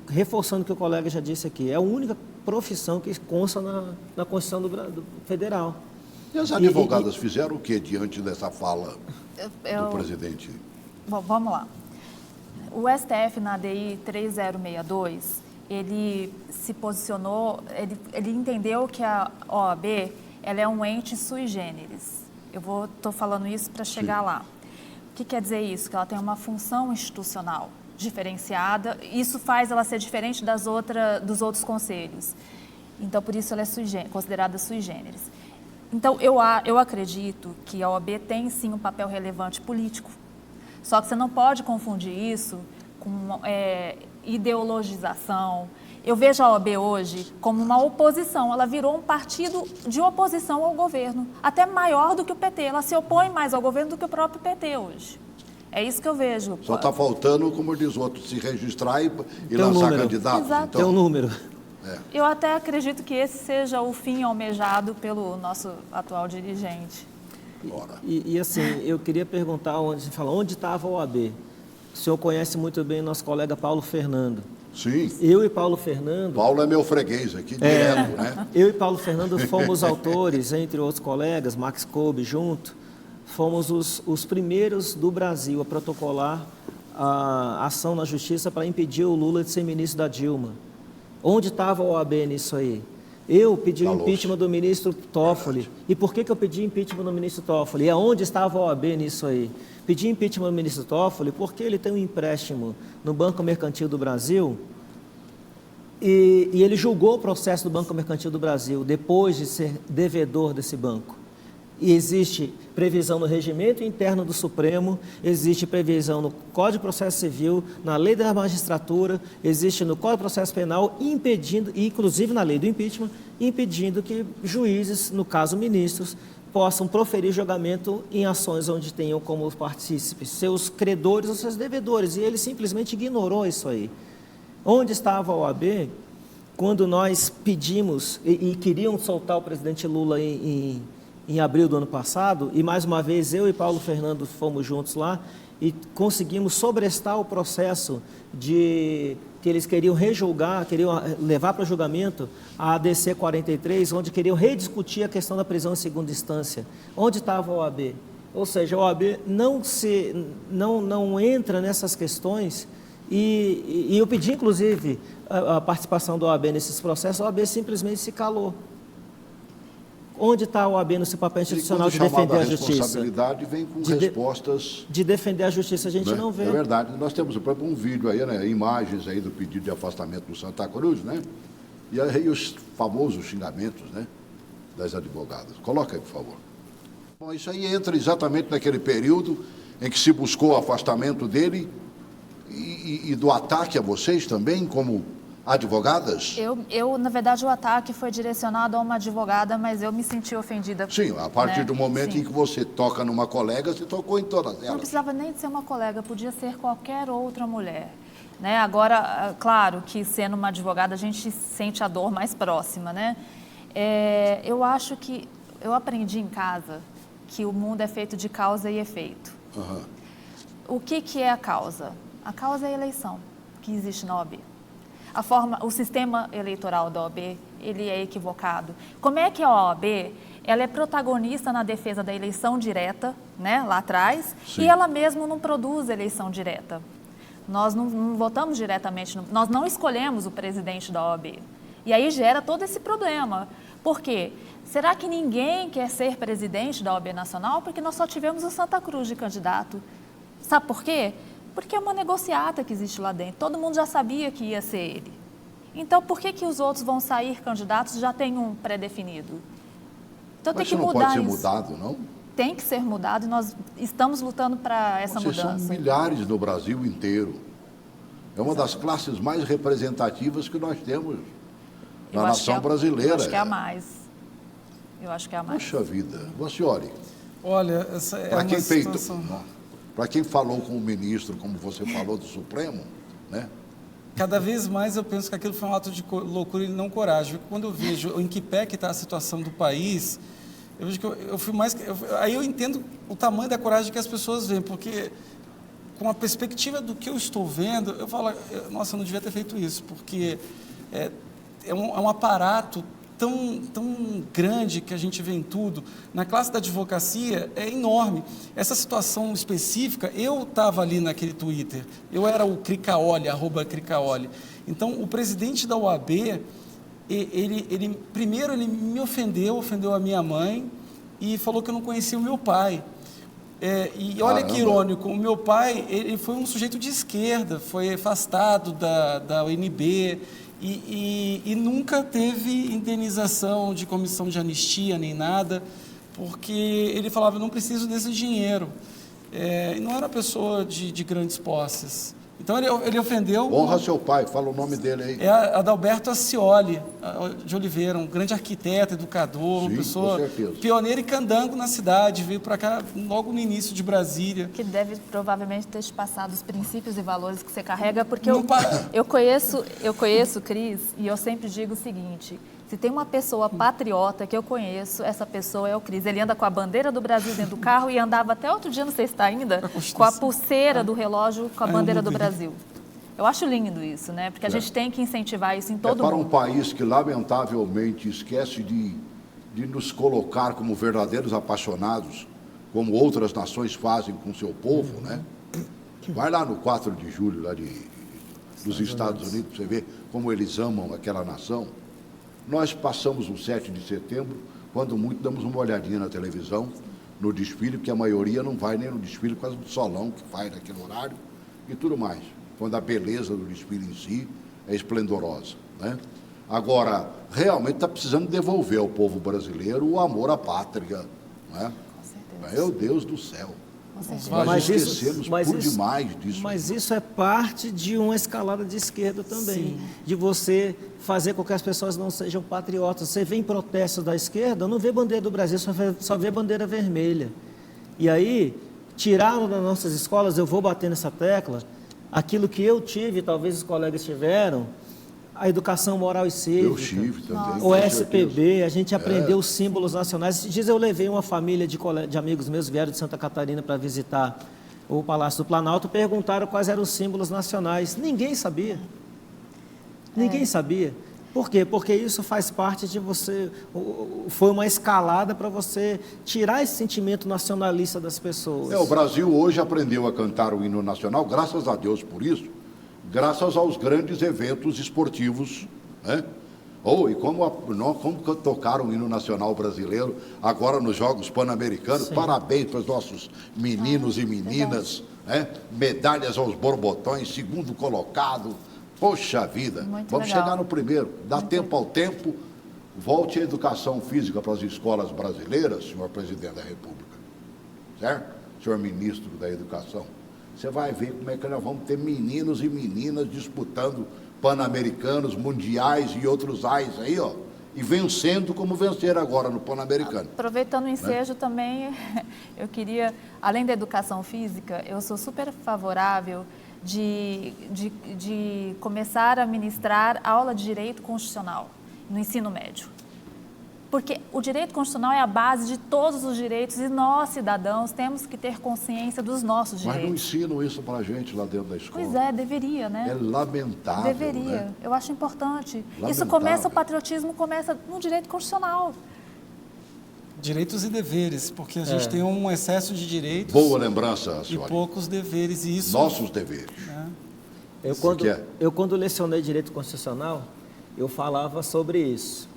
reforçando o que o colega já disse aqui, é a única profissão que consta na Constituição do Federal. E as advogadas fizeram o que diante dessa fala do presidente? Bom, vamos lá. O STF, na ADI 3062, ele se posicionou, ele entendeu que a OAB ela é um ente sui generis. Estou falando isso para chegar lá. O que quer dizer isso? Que ela tem uma função institucional diferenciada. Isso faz ela ser diferente dos outros conselhos. Então, por isso ela é considerada sui generis. Então, eu acredito que a OAB tem, sim, um papel relevante político. Só que você não pode confundir isso com ideologização. Eu vejo a OAB hoje como uma oposição. Ela virou um partido de oposição ao governo, até maior do que o PT. Ela se opõe mais ao governo do que o próprio PT hoje. É isso que eu vejo. Só está faltando, como diz o outro, se registrar e lançar candidato. Exato. Então, tem um número. Eu até acredito que esse seja o fim almejado pelo nosso atual dirigente. E assim, eu queria perguntar, onde estava a OAB? O senhor conhece muito bem o nosso colega Paulo Fernando. Sim. Eu e Paulo Fernando... Paulo é meu freguês aqui, direto, né? Eu e Paulo Fernando fomos autores, entre outros colegas, Max Kobe junto, fomos os primeiros do Brasil a protocolar a ação na justiça para impedir o Lula de ser ministro da Dilma. Onde estava a OAB nisso aí? Eu pedi o impeachment do ministro Toffoli. E por que eu pedi impeachment do ministro Toffoli? E aonde estava a OAB nisso aí? Pedi impeachment do ministro Toffoli porque ele tem um empréstimo no Banco Mercantil do Brasil e ele julgou o processo do Banco Mercantil do Brasil depois de ser devedor desse banco. E existe previsão no regimento interno do Supremo, existe previsão no Código de Processo Civil, na Lei da Magistratura, existe no Código de Processo Penal, impedindo, inclusive na Lei do Impeachment, impedindo que juízes, no caso ministros, possam proferir julgamento em ações onde tenham como partícipes seus credores ou seus devedores. E ele simplesmente ignorou isso aí. Onde estava a OAB quando nós pedimos e queriam soltar o presidente Lula em abril do ano passado, e mais uma vez eu e Paulo Fernando fomos juntos lá e conseguimos sobrestar o processo que eles queriam rejulgar, queriam levar para julgamento a ADC 43, onde queriam rediscutir a questão da prisão em segunda instância. Onde estava a OAB? Ou seja, a OAB não entra nessas questões e eu pedi, inclusive, a participação da OAB nesses processos, a OAB simplesmente se calou. Onde está a OAB no seu papel institucional de defender a justiça? A responsabilidade vem com respostas... De defender a justiça, a gente não vê. É verdade. Nós temos, por exemplo, um vídeo aí, né, imagens aí do pedido de afastamento do Santa Cruz, né? E aí os famosos xingamentos, né, das advogadas. Coloca aí, por favor. Bom, isso aí entra exatamente naquele período em que se buscou o afastamento dele e do ataque a vocês também, como advogadas? Na verdade, o ataque foi direcionado a uma advogada, mas eu me senti ofendida. Sim, a partir do momento Sim. em que você toca numa colega, você tocou em todas elas. Não precisava nem de ser uma colega, podia ser qualquer outra mulher. né? Agora, claro que sendo uma advogada a gente sente a dor mais próxima, né? Eu acho que eu aprendi em casa que o mundo é feito de causa e efeito. Aham. O que é a causa? A causa é a eleição que existe na OAB. O sistema eleitoral da OAB, ele é equivocado. Como é que a OAB, ela é protagonista na defesa da eleição direta, né, lá atrás, Sim. e ela mesma não produz eleição direta. Nós não votamos diretamente, nós não escolhemos o presidente da OAB. E aí gera todo esse problema. Por quê? Será que ninguém quer ser presidente da OAB Nacional? Porque nós só tivemos o Santa Cruz de candidato. Sabe por quê? Porque é uma negociata que existe lá dentro. Todo mundo já sabia que ia ser ele. Então, por que os outros vão sair candidatos e já tem um pré-definido? Então, Mas tem que isso não mudar pode ser isso. mudado, não? Tem que ser mudado e nós estamos lutando para essa Vocês mudança. são milhares no Brasil inteiro. É uma das classes mais representativas que nós temos Eu na acho que nação brasileira. Eu acho que é a mais. Eu acho que é a mais. Poxa vida. Você Olha, essa é para uma quem situação... para quem falou com o ministro, como você falou do Supremo, né? Cada vez mais eu penso que aquilo foi um ato de loucura e não coragem. Quando eu vejo em que pé que está a situação do país, eu vejo que eu fui mais... aí eu entendo o tamanho da coragem que as pessoas veem, porque com a perspectiva do que eu estou vendo, eu falo, nossa, eu não devia ter feito isso, porque é um aparato tão grande que a gente vê em tudo. Na classe da advocacia é enorme. Essa situação específica, eu estava ali naquele Twitter, eu era o Cricaoli, @Cricaoli. Então, o presidente da OAB, primeiro ele me ofendeu a minha mãe e falou que eu não conhecia o meu pai. E olha que irônico, o meu pai ele foi um sujeito de esquerda, foi afastado da UNB, e nunca teve indenização de comissão de anistia nem nada, porque ele falava, eu não preciso desse dinheiro. E não era pessoa de grandes posses. Então ele ofendeu... Honra seu pai, fala o nome dele aí. É Adalberto Ascioli de Oliveira, um grande arquiteto, educador, Sim, uma pessoa com certeza. pioneira e candango na cidade, veio para cá logo no início de Brasília. Que deve provavelmente ter te passado os princípios e valores que você carrega, porque Não eu conheço o Cris e eu sempre digo o seguinte: se tem uma pessoa patriota que eu conheço, essa pessoa é o Cris. Ele anda com a bandeira do Brasil dentro do carro e andava até outro dia, não sei se está ainda, com a pulseira do relógio com a bandeira do Brasil. Eu acho lindo isso, né? Porque a gente tem que incentivar isso em todo para mundo. um país que, lamentavelmente, esquece de nos colocar como verdadeiros apaixonados, como outras nações fazem com seu povo, né? Vai lá no 4 de julho, lá dos Estados Unidos, você vê como eles amam aquela nação. Nós passamos o 7 de setembro, quando muito damos uma olhadinha na televisão, no desfile, porque a maioria não vai nem no desfile por causa do solão que faz naquele horário e tudo mais, quando a beleza do desfile em si é esplendorosa, né? Agora, realmente está precisando devolver ao povo brasileiro o amor à pátria, né? Com certeza. Meu Deus do céu. Com certeza. Nós esquecemos por demais disso. Mas isso é parte de uma escalada de esquerda também. Sim. De você fazer com que as pessoas não sejam patriotas. Você vê em protestos da esquerda, não vê bandeira do Brasil, só vê bandeira vermelha. E aí, tiraram das nossas escolas, eu vou bater nessa tecla, aquilo que eu tive, talvez os colegas tiveram, a educação moral e cívica. Eu tive também. O SPB, a gente aprendeu os símbolos nacionais. Esses dias eu levei uma família de amigos meus, vieram de Santa Catarina para visitar o Palácio do Planalto, perguntaram quais eram os símbolos nacionais. Ninguém sabia. Ninguém sabia. Por quê? Porque isso faz parte de você, foi uma escalada para você tirar esse sentimento nacionalista das pessoas. O Brasil hoje aprendeu a cantar o hino nacional, graças a Deus por isso, graças aos grandes eventos esportivos, né? E como tocaram o hino nacional brasileiro agora nos Jogos Pan-Americanos. Sim. Parabéns para os nossos meninos e meninas, né? Medalhas aos borbotões, segundo colocado. Poxa vida, Muito vamos legal. chegar no primeiro. Dá tempo ao tempo, volte a educação física para as escolas brasileiras, senhor presidente da República, certo? Senhor ministro da Educação. Você vai ver como é que nós vamos ter meninos e meninas disputando Pan-Americanos, Mundiais e outros ais aí, ó, e vencendo como venceram agora no Pan-Americano. Aproveitando o ensejo também, eu queria, além da educação física, eu sou super favorável de começar a ministrar aula de direito constitucional no ensino médio. Porque o direito constitucional é a base de todos os direitos e nós, cidadãos, temos que ter consciência dos nossos direitos. Mas não ensinam isso para a gente lá dentro da escola. Pois é, deveria, né? É lamentável. Deveria. Né? Eu acho importante. Lamentável. Isso começa, o patriotismo começa no direito constitucional. Direitos e deveres, porque a gente tem um excesso de direitos. Boa lembrança, e senhora. poucos deveres. E isso, Nossos deveres. né? Eu, quando lecionei direito constitucional, eu falava sobre isso.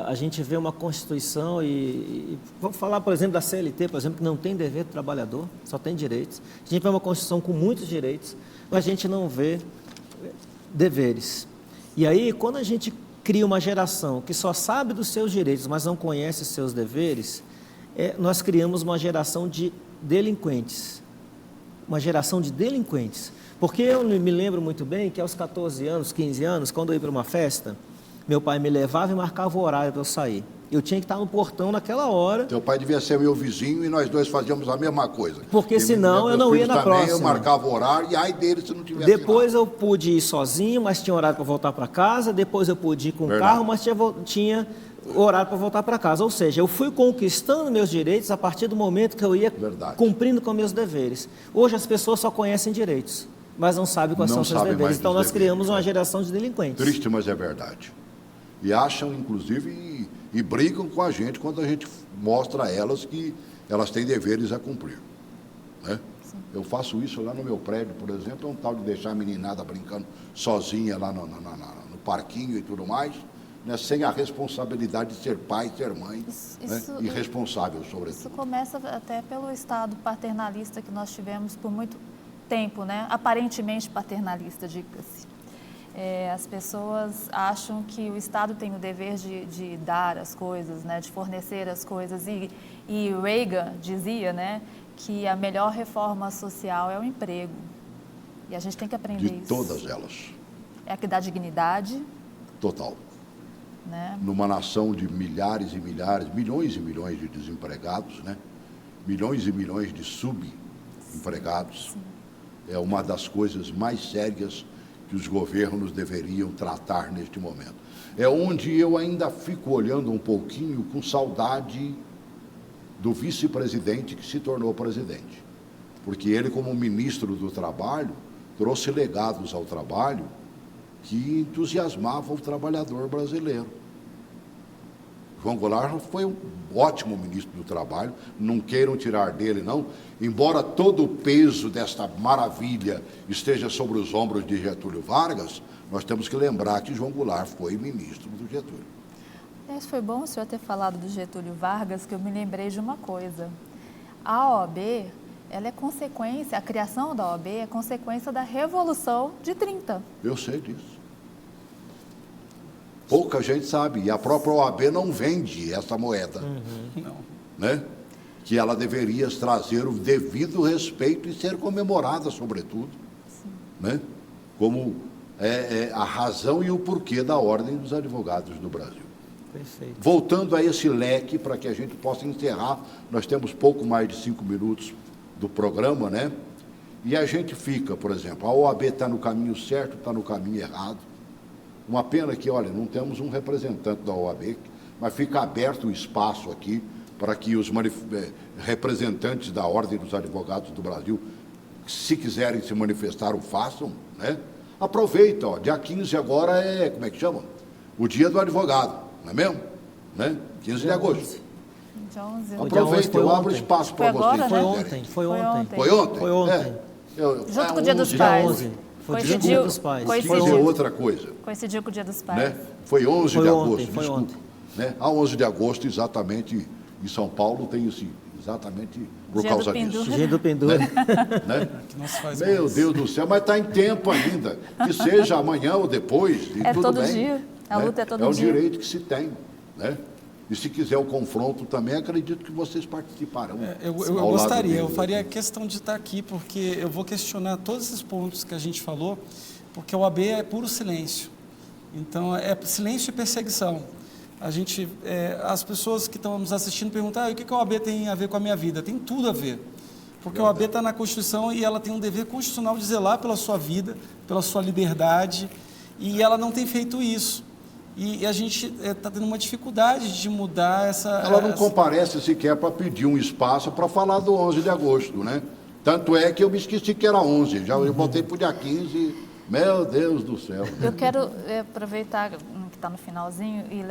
A gente vê uma Constituição e vamos falar, por exemplo, da CLT, por exemplo, que não tem dever do trabalhador, só tem direitos. A gente vê uma Constituição com muitos direitos, mas a gente não vê deveres. E aí, quando a gente cria uma geração que só sabe dos seus direitos, mas não conhece os seus deveres, nós criamos uma geração de delinquentes. Uma geração de delinquentes. Porque eu me lembro muito bem que aos 14 anos, 15 anos, quando eu ia para uma festa, meu pai me levava e marcava o horário para eu sair. Eu tinha que estar no portão naquela hora. Teu pai devia ser meu vizinho e nós dois fazíamos a mesma coisa. Porque senão eu não ia na próxima. Eu marcava o horário e ai dele se não tivesse. Depois eu pude ir sozinho, mas tinha horário para voltar para casa. Depois eu pude ir com o carro, mas tinha horário para voltar para casa. Ou seja, eu fui conquistando meus direitos a partir do momento que eu ia cumprindo com meus deveres. Hoje as pessoas só conhecem direitos, mas não sabem quais são seus deveres. Então nós criamos uma geração de delinquentes. Triste, mas é verdade. E acham, inclusive, e brigam com a gente quando a gente mostra a elas que elas têm deveres a cumprir. Né? Eu faço isso lá no meu prédio, por exemplo, é um tal de deixar a meninada brincando sozinha lá no parquinho e tudo mais, né? Sem a responsabilidade de ser pai, ser mãe, né? E responsável, sobretudo. Isso começa até pelo Estado paternalista que nós tivemos por muito tempo, né? Aparentemente paternalista, diga-se. As pessoas acham que o Estado tem o dever de dar as coisas, né, de fornecer as coisas, e Reagan dizia, né, que a melhor reforma social é o emprego, e a gente tem que aprender isso. De todas elas. É a que dá dignidade. Total. Né? Numa nação de milhares e milhares, milhões e milhões de desempregados, né, milhões e milhões de subempregados, sim. É uma das coisas mais sérias que os governos deveriam tratar neste momento. É onde eu ainda fico olhando um pouquinho com saudade do vice-presidente que se tornou presidente. Porque ele, como ministro do Trabalho, trouxe legados ao trabalho que entusiasmavam o trabalhador brasileiro. João Goulart foi um ótimo ministro do Trabalho, não queiram tirar dele, não. Embora todo o peso desta maravilha esteja sobre os ombros de Getúlio Vargas, nós temos que lembrar que João Goulart foi ministro do Getúlio. Foi bom o senhor ter falado do Getúlio Vargas, que eu me lembrei de uma coisa. A OAB, ela é consequência, a criação da OAB é consequência da Revolução de 30. Eu sei disso. Pouca gente sabe, e a própria OAB não vende essa moeda, Não. Né? Que ela deveria trazer o devido respeito e ser comemorada, sobretudo, né? Como a razão e o porquê da Ordem dos Advogados do Brasil. Perfeito. Voltando a esse leque, para que a gente possa encerrar, nós temos pouco mais de 5 minutos do programa, né? E a gente fica, por exemplo, a OAB está no caminho certo, está no caminho errado. Uma pena que, olha, não temos um representante da OAB, mas fica aberto o espaço aqui para que os representantes da Ordem dos Advogados do Brasil, se quiserem se manifestar, o façam, né? Aproveita, ó, dia 15 agora como é que chama? O dia do advogado, não é mesmo? Né? 15 de agosto. Dia 11. Aproveita, eu abro espaço para vocês. Agora, né? Foi ontem. Foi ontem? Junto com o dia dos pais. Foi o dia dos pais. Coincidiu outra coisa. Coincidiu com o dia dos pais. Né? Foi 11 de agosto, foi desculpa. ontem. Né? A 11 de agosto, exatamente, em São Paulo, tem esse, exatamente por causa disso. Dia do pendura. Né? Que não se faz Meu mais. Deus do céu, mas está em tempo ainda. Que seja amanhã ou depois, e É tudo todo bem. dia. A luta é todo dia. É um direito que se tem. Né? E se quiser o confronto também, acredito que vocês participarão. Eu ao lado gostaria, eu deles. faria questão de estar aqui, porque eu vou questionar todos esses pontos que a gente falou, porque o OAB é puro silêncio. Então, é silêncio e perseguição. As pessoas que estão nos assistindo perguntam, o que a OAB tem a ver com a minha vida? Tem tudo a ver. Porque a OAB está na Constituição e ela tem um dever constitucional de zelar pela sua vida, pela sua liberdade, e ela não tem feito isso. E a gente está tendo uma dificuldade de mudar essa... Ela não comparece sequer para pedir um espaço para falar do 11 de agosto, né? Tanto é que eu me esqueci que era 11, eu botei para o dia 15, meu Deus do céu. Eu quero aproveitar que está no finalzinho e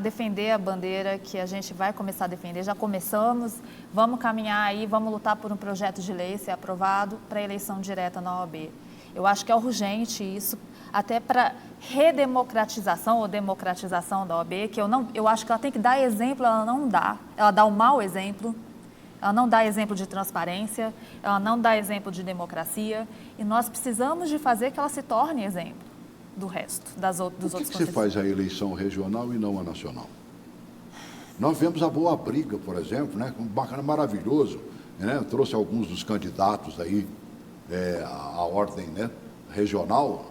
defender a bandeira que a gente vai começar a defender. Já começamos, vamos caminhar aí, vamos lutar por um projeto de lei ser aprovado para a eleição direta na OAB. Eu acho que é urgente isso, até para redemocratização ou democratização da OAB, que eu acho que ela tem que dar exemplo, ela não dá. Ela dá um mau exemplo. Ela não dá exemplo de transparência, ela não dá exemplo de democracia, e nós precisamos de fazer que ela se torne exemplo do resto, dos outros Por que você faz a eleição regional e não a nacional? Nós vemos a Boa Briga, por exemplo, né, um bacana maravilhoso, né, trouxe alguns dos candidatos aí à ordem, né, regional,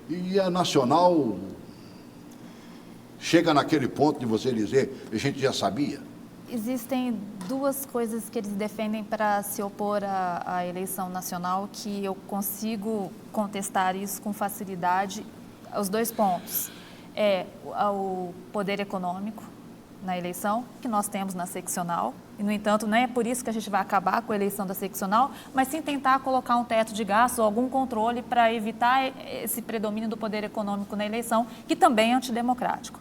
e a nacional chega naquele ponto de você dizer, a gente já sabia. Existem duas coisas que eles defendem para se opor à eleição nacional, que eu consigo contestar isso com facilidade. Os dois pontos é o poder econômico na eleição, que nós temos na seccional, e, no entanto, não é por isso que a gente vai acabar com a eleição da seccional, mas sim tentar colocar um teto de gasto ou algum controle para evitar esse predomínio do poder econômico na eleição, que também é antidemocrático.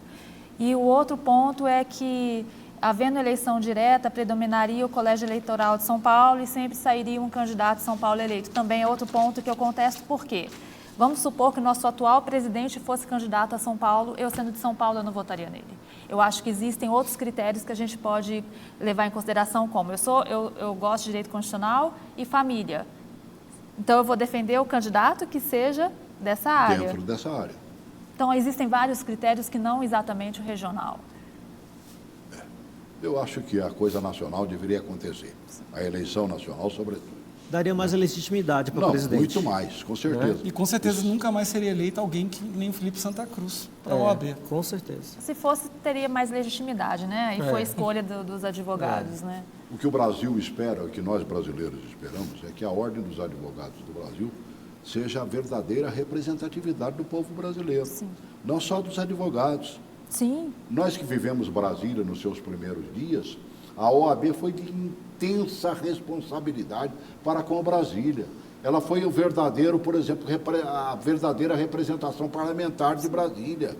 E o outro ponto é que, havendo eleição direta, predominaria o Colégio Eleitoral de São Paulo e sempre sairia um candidato de São Paulo eleito. Também é outro ponto que eu contesto, por quê? Vamos supor que o nosso atual presidente fosse candidato a São Paulo, eu sendo de São Paulo, eu não votaria nele. Eu acho que existem outros critérios que a gente pode levar em consideração, como eu gosto de direito constitucional e família. Então, eu vou defender o candidato que seja dessa área. Dentro dessa área. Então, existem vários critérios que não exatamente o regional. Eu acho que a coisa nacional deveria acontecer. A eleição nacional, sobretudo. Daria mais legitimidade para o presidente. Muito mais, com certeza. E com certeza nunca mais seria eleito alguém que nem o Felipe Santa Cruz para a OAB. Com certeza. Se fosse, teria mais legitimidade, né? E foi a escolha dos advogados, né? O que o Brasil espera, o que nós brasileiros esperamos, é que a Ordem dos Advogados do Brasil seja a verdadeira representatividade do povo brasileiro. Sim. Não só dos advogados. Sim. Nós que vivemos Brasília nos seus primeiros dias, a OAB foi de intensa responsabilidade para com Brasília. Ela foi o verdadeiro, por exemplo, a verdadeira representação parlamentar de Brasília.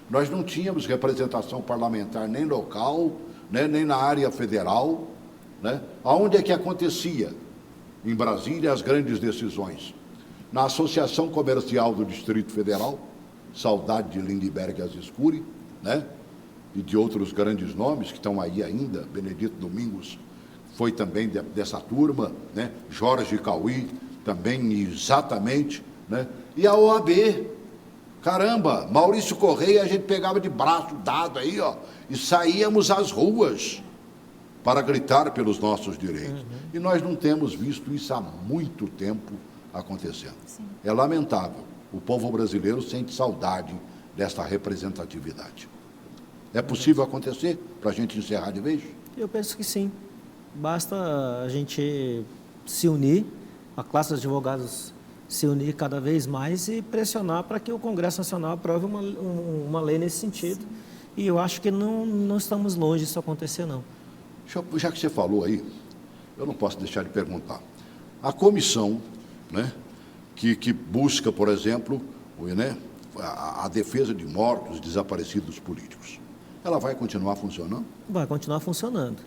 Nós não tínhamos representação parlamentar nem local, né, nem na área federal. Né? Aonde é que acontecia? Em Brasília, as grandes decisões. Na Associação Comercial do Distrito Federal, saudade de Lindbergh Asescuri, né? E de outros grandes nomes que estão aí ainda, Benedito Domingos foi também dessa turma, né? Jorge Cauí também exatamente, né? E a OAB, caramba, Maurício Correia a gente pegava de braço dado aí, ó, e saíamos às ruas para gritar pelos nossos direitos. E nós não temos visto isso há muito tempo acontecendo. Sim. É lamentável. O povo brasileiro sente saudade desta representatividade. É possível acontecer para a gente encerrar de vez? Eu penso que sim. Basta a gente se unir, a classe dos advogados se unir cada vez mais e pressionar para que o Congresso Nacional aprove uma lei nesse sentido. Sim. E eu acho que não estamos longe disso acontecer, não. Já que você falou aí, eu não posso deixar de perguntar. A comissão, né, que busca, por exemplo, né, a defesa de mortos, desaparecidos políticos, ela vai continuar funcionando? Vai continuar funcionando.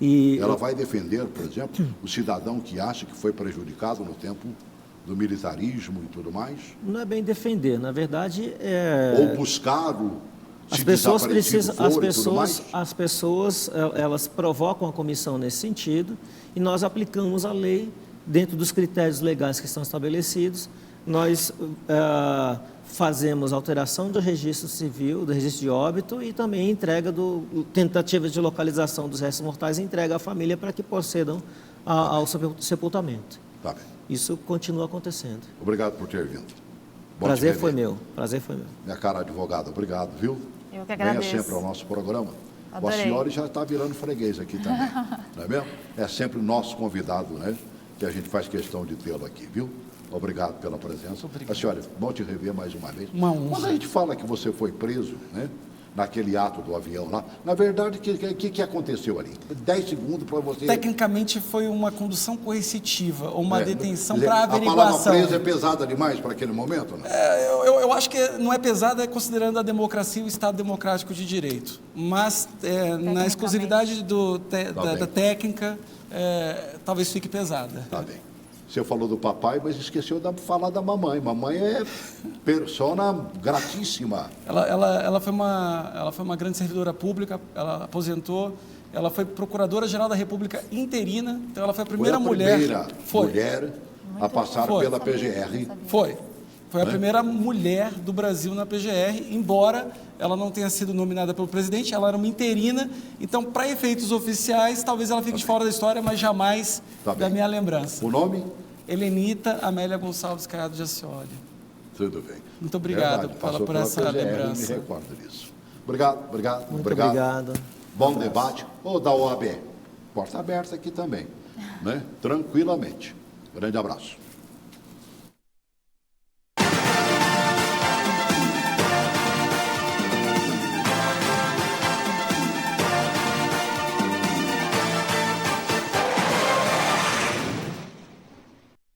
E ela vai defender, por exemplo, o cidadão que acha que foi prejudicado no tempo do militarismo e tudo mais? Não é bem defender, na verdade ou buscado. As pessoas elas provocam a comissão nesse sentido e nós aplicamos a lei dentro dos critérios legais que estão estabelecidos. Nós fazemos alteração do registro civil, do registro de óbito e também entrega tentativa de localização dos restos mortais e entrega à família para que procedam ao sepultamento. Tá bem. Isso continua acontecendo. Obrigado por ter vindo. Prazer foi meu. Prazer foi meu. Minha cara advogada, obrigado, viu? Eu que agradeço. Venha sempre ao nosso programa. A Adorei. senhora já está virando freguês aqui também, não é mesmo? É sempre o nosso convidado, né? Que a gente faz questão de tê-lo aqui, viu? Obrigado pela presença. Obrigado. A senhora, bom te rever mais uma vez. Uma honra. Quando a gente fala que você foi preso, né? Naquele ato do avião lá, na verdade, o que aconteceu ali? 10 segundos para você... Tecnicamente foi uma condução coercitiva, ou uma detenção Quer dizer, para a palavra averiguação. preso é pesada demais para aquele momento, né? Eu acho que não é pesada considerando a democracia e o Estado democrático de direito. Mas na exclusividade da técnica, talvez fique pesada. Tá bem. Você falou do papai, mas esqueceu de falar da mamãe. Mamãe é persona gratíssima. Ela foi uma grande servidora pública, ela aposentou, ela foi procuradora-geral da República interina, então ela foi a primeira mulher... mulher a passar Foi. pela PGR. Foi a primeira mulher do Brasil na PGR, embora ela não tenha sido nominada pelo presidente, ela era uma interina, então, para efeitos oficiais, talvez ela fique de fora da história, mas jamais da minha lembrança. O nome? Helenita Amélia Gonçalves Caiado de Ascioli. Tudo bem. Muito obrigado Verdade, passou por pela essa PGR, lembrança. Me recordo disso. Obrigado. Muito obrigado. Bom debate. Ou da OAB. Porta aberta aqui também, né? Tranquilamente. Grande abraço.